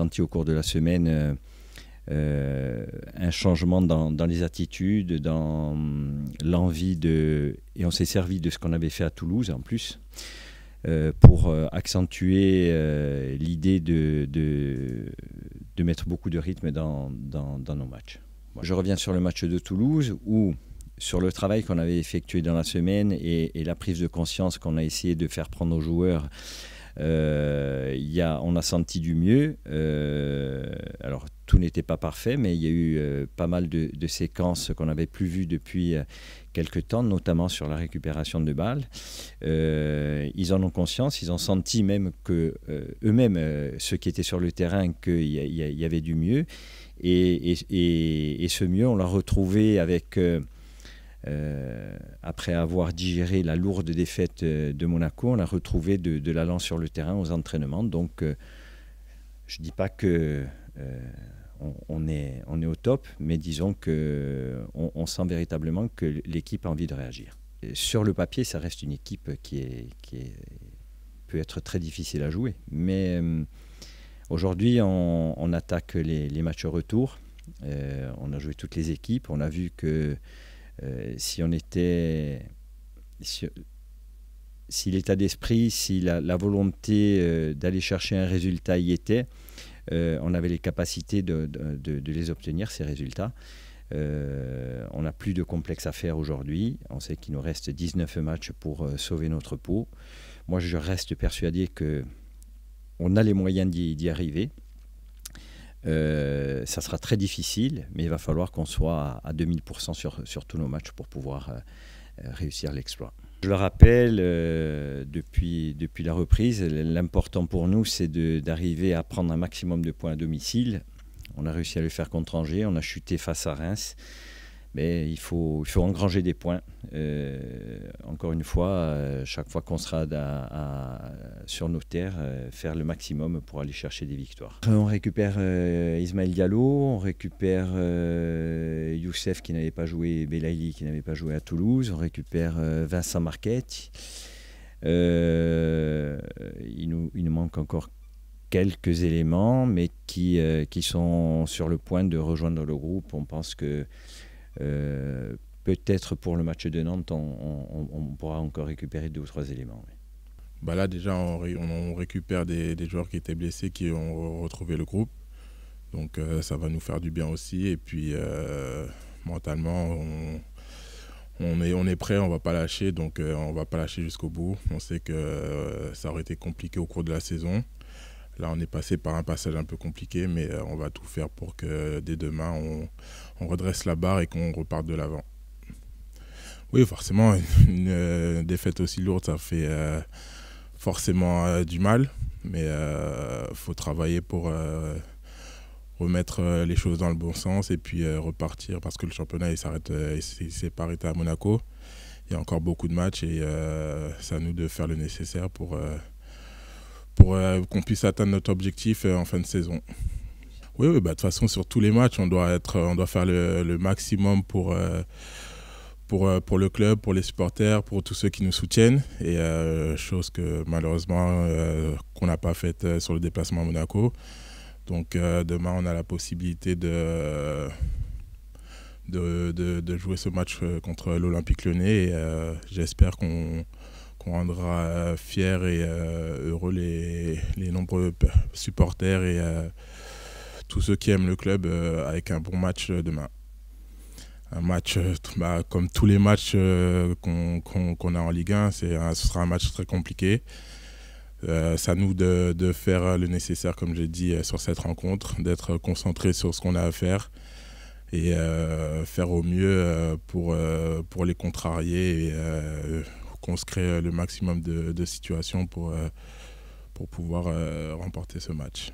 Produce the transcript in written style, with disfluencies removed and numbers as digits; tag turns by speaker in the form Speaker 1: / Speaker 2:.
Speaker 1: senti au cours de la semaine un changement dans les attitudes, dans l'envie et on s'est servi de ce qu'on avait fait à Toulouse en plus pour accentuer l'idée de mettre beaucoup de rythme dans nos matchs. Je reviens sur le match de Toulouse où, sur le travail qu'on avait effectué dans la semaine et la prise de conscience qu'on a essayé de faire prendre aux joueurs, on a senti du mieux. Alors tout n'était pas parfait, mais il y a eu pas mal de séquences qu'on n'avait plus vues depuis quelques temps, notamment sur la récupération de balles. Ils en ont conscience, ils ont senti même que eux-mêmes, ceux qui étaient sur le terrain, qu'il y avait du mieux. Et ce mieux, on l'a retrouvé avec... après avoir digéré la lourde défaite de Monaco, on a retrouvé de l'allant sur le terrain aux entraînements. Donc, je ne dis pas qu'on est au top, mais disons qu'on sent véritablement que l'équipe a envie de réagir. Et sur le papier, ça reste une équipe qui peut être très difficile à jouer. Mais aujourd'hui, on attaque les matchs retour. On a joué toutes les équipes. On a vu que si l'état d'esprit, si la volonté d'aller chercher un résultat y était, on avait les capacités de les obtenir, ces résultats. On n'a plus de complexe à faire aujourd'hui. On sait qu'il nous reste 19 matchs pour sauver notre peau. Moi, je reste persuadé qu'on a les moyens d'y arriver. Ça sera très difficile, mais il va falloir qu'on soit à 2000% sur tous nos matchs pour pouvoir réussir l'exploit. Je le rappelle, depuis la reprise, l'important pour nous, c'est d'arriver à prendre un maximum de points à domicile. On a réussi à le faire contre Angers, on a chuté face à Reims, mais il faut engranger des points. Encore une fois, chaque fois qu'on sera sur nos terres, faire le maximum pour aller chercher des victoires. On récupère Ismaël Diallo, on récupère Youssef qui n'avait pas joué, Belaïli qui n'avait pas joué à Toulouse, on récupère Vincent Marquette. Il nous manque encore quelques éléments, mais qui sont sur le point de rejoindre le groupe. On pense que peut-être pour le match de Nantes, on pourra encore récupérer 2 ou 3 éléments. Oui.
Speaker 2: Bah là déjà on récupère des joueurs qui étaient blessés qui ont retrouvé le groupe. Donc ça va nous faire du bien aussi. Et puis mentalement on est prêt, on ne va pas lâcher. Donc on ne va pas lâcher jusqu'au bout. On sait que ça aurait été compliqué au cours de la saison. Là, on est passé par un passage un peu compliqué, mais on va tout faire pour que dès demain, on redresse la barre et qu'on reparte de l'avant. Oui, forcément, une défaite aussi lourde, ça fait forcément du mal, mais il faut travailler pour remettre les choses dans le bon sens et puis repartir, parce que le championnat, il s'est pas arrêté à Monaco. Il y a encore beaucoup de matchs et c'est à nous de faire le nécessaire pour qu'on puisse atteindre notre objectif en fin de saison. Oui, bah, de toute façon, sur tous les matchs, on doit faire le maximum pour le club, pour les supporters, pour tous ceux qui nous soutiennent. Et chose que malheureusement, qu'on n'a pas faite sur le déplacement à Monaco. Donc demain, on a la possibilité de jouer ce match contre l'Olympique Lyonnais. Et j'espère qu'on rendra fiers et heureux les nombreux supporters et tous ceux qui aiment le club avec un bon match demain. Un match, comme tous les matchs qu'on a en Ligue 1, ce sera un match très compliqué. C'est à nous de faire le nécessaire, comme j'ai dit, sur cette rencontre, d'être concentré sur ce qu'on a à faire et faire au mieux pour les contrarier et qu'on se crée le maximum de situations pour pouvoir remporter ce match.